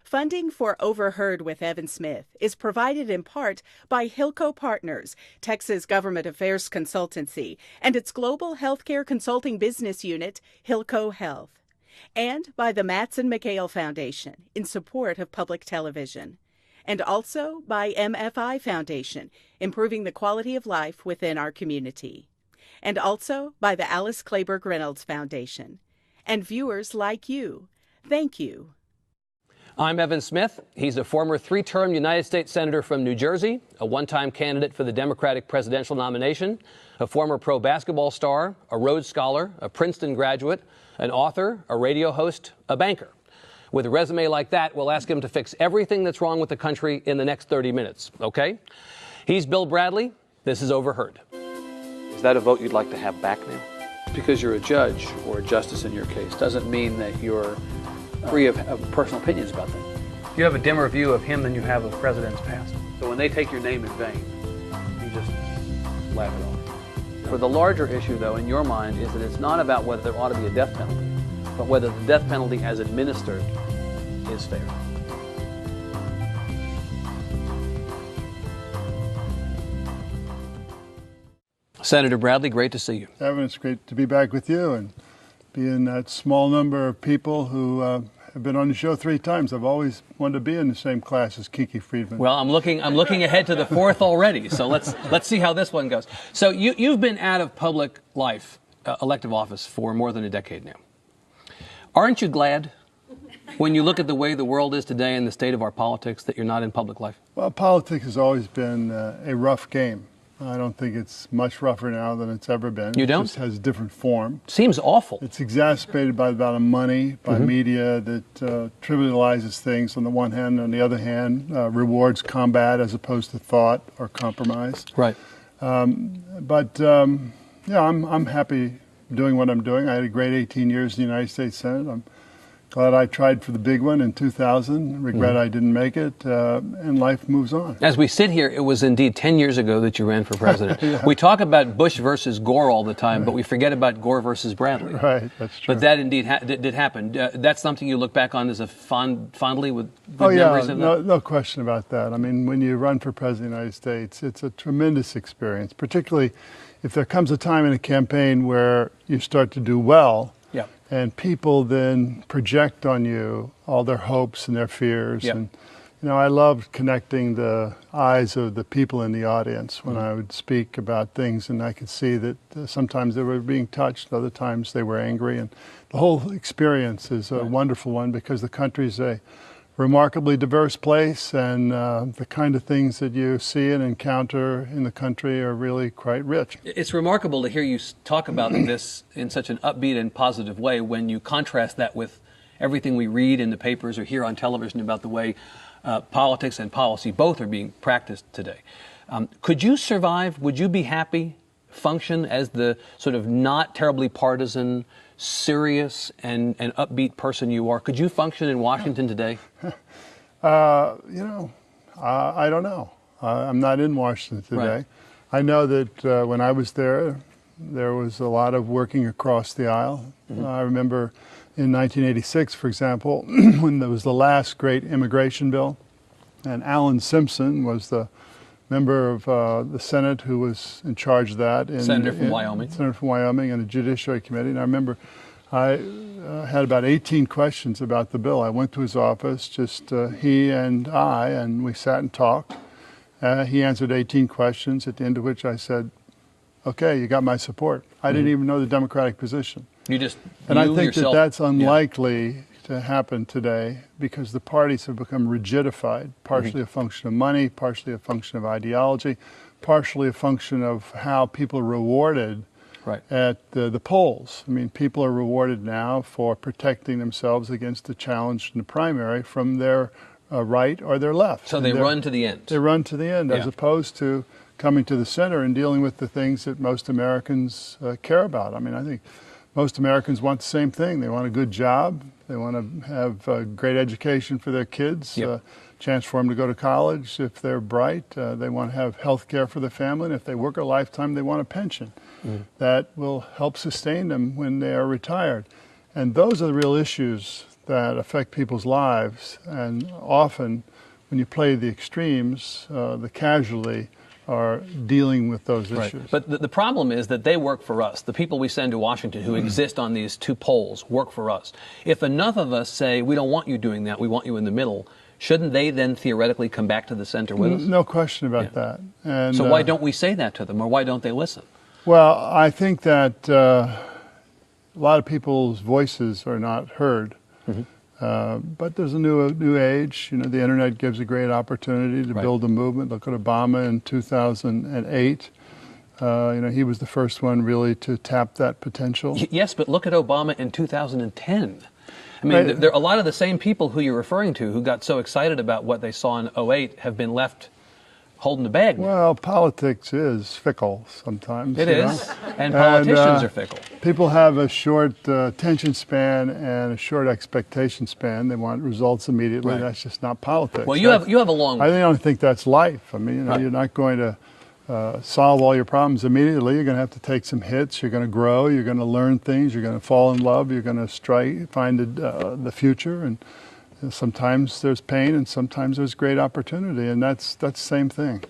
Funding for Overheard with Evan Smith is provided in part by Hilco Partners, Texas Government Affairs Consultancy, and its global healthcare consulting business unit, Hilco Health, and by the Mattsson McHale Foundation in support of public television, and also by MFI Foundation, improving the quality of life within our community, and also by the Alice Kleberg Reynolds Foundation, and viewers like you. Thank you. I'm Evan Smith. He's a former three-term United States Senator from New Jersey, a one-time candidate for the Democratic presidential nomination, a former pro basketball star, a Rhodes Scholar, a Princeton graduate, an author, a radio host, a banker. With a resume like that, we'll ask him to fix everything that's wrong with the country in the next 30 minutes, okay? He's Bill Bradley. This is Overheard. Is that a vote you'd like to have back now? Because you're a judge or a justice in your case doesn't mean that you're free of personal opinions about them. You have a dimmer view of him than you have of presidents past. So when they take your name in vain, you just laugh it off. For the larger issue, though, in your mind, is that it's not about whether there ought to be a death penalty, but whether the death penalty as administered is fair. Senator Bradley, great to see you. Evan, it's great to be back with you and be in that small number of people who have been on the show 3 times. I've always wanted to be in the same class as Kiki Friedman. Well, I'm looking ahead to the 4th already. So let's see how this one goes. So you've been out of public life, elective office, for more than a decade now. Aren't you glad, when you look at the way the world is today and the state of our politics, that you're not in public life? Well, politics has always been a rough game. I don't think it's much rougher now than it's ever been. You don't? It just has a different form. Seems awful. It's exacerbated by the amount of money, by media that trivializes things on the one hand, on the other hand, rewards combat as opposed to thought or compromise. Right. Yeah, I'm happy doing what I'm doing. I had a great 18 years in the United States Senate. I'm glad I tried for the big one in 2000. Regret I didn't make it, and life moves on. As we sit here, it was indeed 10 years ago that you ran for president. Yeah. We talk about Bush versus Gore all the time, but we forget about Gore versus Bradley. Right, that's true. But that indeed did happen. That's something you look back on as a fondly with memories of that? No question about that. I mean, when you run for president of the United States, it's a tremendous experience, particularly if there comes a time in a campaign where you start to do well. Yeah. And people then project on you all their hopes and their fears. Yep. And, I loved connecting the eyes of the people in the audience when I would speak about things, and I could see that sometimes they were being touched, other times they were angry. And the whole experience is a wonderful one because the country is a remarkably diverse place, and the kind of things that you see and encounter in the country are really quite rich. It's remarkable to hear you talk about this in such an upbeat and positive way when you contrast that with everything we read in the papers or hear on television about the way politics and policy both are being practiced today. Could you survive? Would you be happy, function as the sort of not terribly partisan, serious and upbeat person you are? Could you function in Washington today? I don't know. I'm not in Washington today. Right. I know that when I was there was a lot of working across the aisle. I remember in 1986, for example, when there was the last great immigration bill, and Alan Simpson was the member of the Senate who was in charge of that. Senator from Wyoming. Senator from Wyoming and the Judiciary Committee. And I remember I had about 18 questions about the bill. I went to his office, just he and I, and we sat and talked. He answered 18 questions, at the end of which I said, okay, you got my support. I didn't even know the Democratic position. And I think yourself, that's unlikely to happen today because the parties have become rigidified, partially a function of money, partially a function of ideology, partially a function of how people are rewarded at the polls. I mean, people are rewarded now for protecting themselves against the challenge in the primary from their right or their left. So they run to the end. They run to the end as opposed to coming to the center and dealing with the things that most Americans care about. I mean, I think most Americans want the same thing. They want a good job. They want to have a great education for their kids, chance for them to go to college if they're bright. They want to have health care for their family. And if they work a lifetime, they want a pension that will help sustain them when they are retired. And those are the real issues that affect people's lives, and often when you play the extremes, the casualty are dealing with those issues. But the problem is that they work for us. The people we send to Washington who exist on these two poles work for us. If enough of us say, we don't want you doing that, we want you in the middle, shouldn't they then theoretically come back to the center with us? No question about that. And, so why don't we say that to them, or why don't they listen? Well, I think that a lot of people's voices are not heard. But there's a new age. You know, the internet gives a great opportunity to build a movement. Look at Obama in 2008. You know, he was the first one really to tap that potential. Yes, but look at Obama in 2010. I mean, there are a lot of the same people who you're referring to who got so excited about what they saw in 08 have been left holding the bag now. Well, politics is fickle sometimes. It is, and politicians are fickle. People have a short attention span and a short expectation span. They want results immediately. That's just not politics. Well, you have a long way. I don't think that's life. I mean, you know, you're not going to solve all your problems immediately. You're going to have to take some hits. You're going to grow. You're going to learn things. You're going to fall in love. You're going to find the future. And sometimes there's pain, and sometimes there's great opportunity, and that's the same thing.